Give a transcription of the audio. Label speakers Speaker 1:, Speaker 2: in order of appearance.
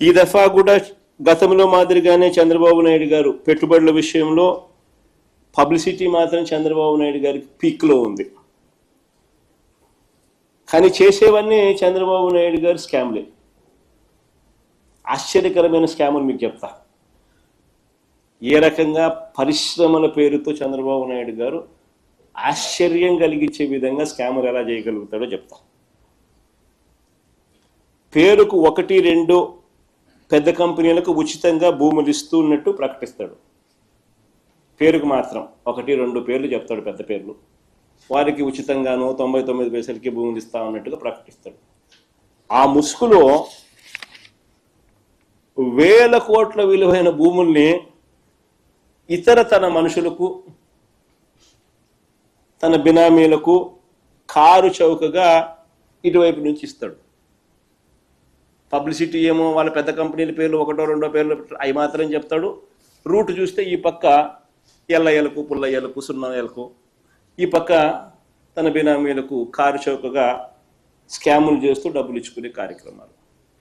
Speaker 1: ఈ దఫా కూడా గతంలో మాదిరిగానే చంద్రబాబు నాయుడు గారు పెట్టుబడుల విషయంలో పబ్లిసిటీ మాత్రం చంద్రబాబు నాయుడు గారికి పీక్లో ఉంది. కానీ చేసేవన్నీ చంద్రబాబు నాయుడు గారు స్కామ్లే. ఆశ్చర్యకరమైన స్కాములు మీకు చెప్తా. ఏ రకంగా పరిశ్రమల పేరుతో చంద్రబాబు నాయుడు గారు ఆశ్చర్యం కలిగించే విధంగా స్కామర్ ఎలా చేయగలుగుతాడో చెప్తా. పేరుకు 1-2 పెద్ద కంపెనీలకు ఉచితంగా భూములు ఇస్తున్నట్టు ప్రకటిస్తాడు. పేరుకు మాత్రం 1-2 పేర్లు చెప్తాడు, పెద్ద పేర్లు. వారికి ఉచితంగానో 99 పైసలకి భూములు ఇస్తా ఉన్నట్టుగా ప్రకటిస్తాడు. ఆ ముసుగులో వేల కోట్ల విలువైన భూముల్ని తన మనుషులకు, తన బినామీలకు కారు చౌకగా ఇటువైపు నుంచి ఇస్తాడు. పబ్లిసిటీ ఏమో వాళ్ళ పెద్ద కంపెనీల పేర్లు 1-2 పేర్లు అవి మాత్రం చెప్తాడు. రూట్ చూస్తే ఈ పక్క ఎల్లయ్యలకు, పుల్లయ్యలకు, సున్నయ్యలకు, ఈ పక్క తన బినామీలకు కారు చౌకగా స్కాములు చేస్తూ డబ్బులు ఇచ్చుకునే కార్యక్రమాలు.